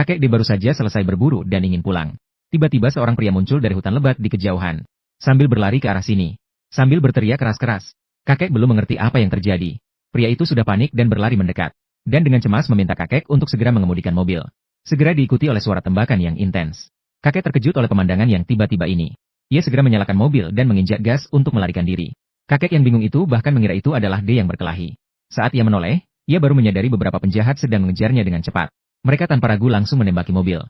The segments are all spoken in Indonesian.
Kakek D baru saja selesai berburu dan ingin pulang. Tiba-tiba seorang pria muncul dari hutan lebat di kejauhan. Sambil berlari ke arah sini. Sambil berteriak keras-keras. Kakek belum mengerti apa yang terjadi. Pria itu sudah panik dan berlari mendekat. Dan dengan cemas meminta kakek untuk segera mengemudikan mobil. Segera diikuti oleh suara tembakan yang intens. Kakek terkejut oleh pemandangan yang tiba-tiba ini. Ia segera menyalakan mobil dan menginjak gas untuk melarikan diri. Kakek yang bingung itu bahkan mengira itu adalah D yang berkelahi. Saat ia menoleh, ia baru menyadari beberapa penjahat sedang mengejarnya dengan cepat. Mereka tanpa ragu langsung menembaki mobil.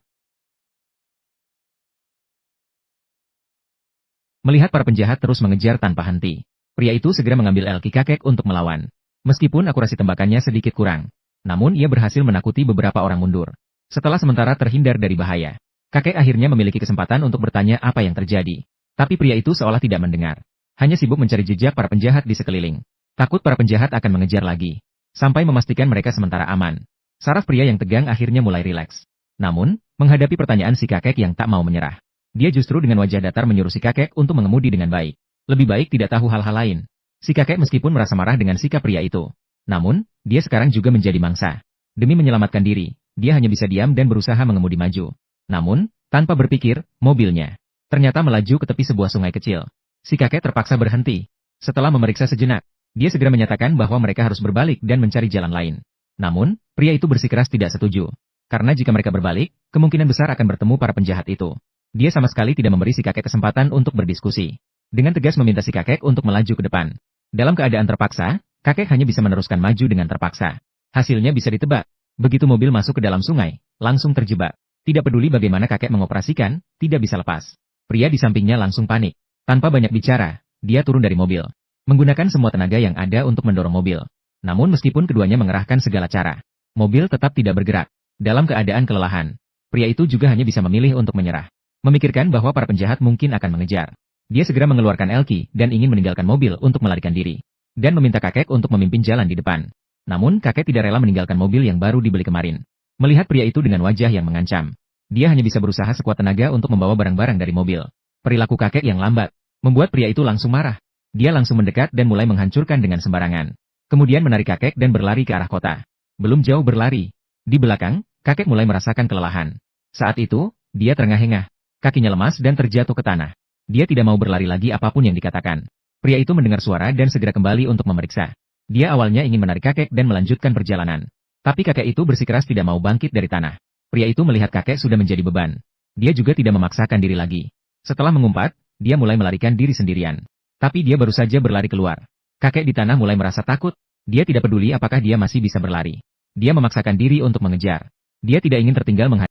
Melihat para penjahat terus mengejar tanpa henti, pria itu segera mengambil elki kakek untuk melawan. Meskipun akurasi tembakannya sedikit kurang, namun ia berhasil menakuti beberapa orang mundur. Setelah sementara terhindar dari bahaya, kakek akhirnya memiliki kesempatan untuk bertanya apa yang terjadi. Tapi pria itu seolah tidak mendengar. Hanya sibuk mencari jejak para penjahat di sekeliling. Takut para penjahat akan mengejar lagi. Sampai memastikan mereka sementara aman. Saraf pria yang tegang akhirnya mulai rileks. Namun, menghadapi pertanyaan si kakek yang tak mau menyerah. Dia justru dengan wajah datar menyuruh si kakek untuk mengemudi dengan baik. Lebih baik tidak tahu hal-hal lain. Si kakek meskipun merasa marah dengan sikap pria itu. Namun, dia sekarang juga menjadi mangsa. Demi menyelamatkan diri, dia hanya bisa diam dan berusaha mengemudi maju. Namun, tanpa berpikir, mobilnya ternyata melaju ke tepi sebuah sungai kecil. Si kakek terpaksa berhenti. Setelah memeriksa sejenak, dia segera menyatakan bahwa mereka harus berbalik dan mencari jalan lain. Namun, pria itu bersikeras tidak setuju. Karena jika mereka berbalik, kemungkinan besar akan bertemu para penjahat itu. Dia sama sekali tidak memberi si kakek kesempatan untuk berdiskusi. Dengan tegas meminta si kakek untuk melaju ke depan. Dalam keadaan terpaksa, kakek hanya bisa meneruskan maju dengan terpaksa. Hasilnya bisa ditebak. Begitu mobil masuk ke dalam sungai, langsung terjebak. Tidak peduli bagaimana kakek mengoperasikan, tidak bisa lepas. Pria di sampingnya langsung panik. Tanpa banyak bicara, dia turun dari mobil. Menggunakan semua tenaga yang ada untuk mendorong mobil. Namun meskipun keduanya mengerahkan segala cara, mobil tetap tidak bergerak. Dalam keadaan kelelahan, pria itu juga hanya bisa memilih untuk menyerah. Memikirkan bahwa para penjahat mungkin akan mengejar. Dia segera mengeluarkan elki dan ingin meninggalkan mobil untuk melarikan diri. Dan meminta kakek untuk memimpin jalan di depan. Namun kakek tidak rela meninggalkan mobil yang baru dibeli kemarin. Melihat pria itu dengan wajah yang mengancam. Dia hanya bisa berusaha sekuat tenaga untuk membawa barang-barang dari mobil. Perilaku kakek yang lambat membuat pria itu langsung marah. Dia langsung mendekat dan mulai menghancurkan dengan sembarangan. Kemudian menarik kakek dan berlari ke arah kota. Belum jauh berlari. Di belakang, kakek mulai merasakan kelelahan. Saat itu, dia terengah-engah. Kakinya lemas dan terjatuh ke tanah. Dia tidak mau berlari lagi apapun yang dikatakan. Pria itu mendengar suara dan segera kembali untuk memeriksa. Dia awalnya ingin menarik kakek dan melanjutkan perjalanan. Tapi kakek itu bersikeras tidak mau bangkit dari tanah. Pria itu melihat kakek sudah menjadi beban. Dia juga tidak memaksakan diri lagi. Setelah mengumpat, dia mulai melarikan diri sendirian. Tapi dia baru saja berlari keluar. Kakek di tanah mulai merasa takut. Dia tidak peduli apakah dia masih bisa berlari. Dia memaksakan diri untuk mengejar. Dia tidak ingin tertinggal menghadapi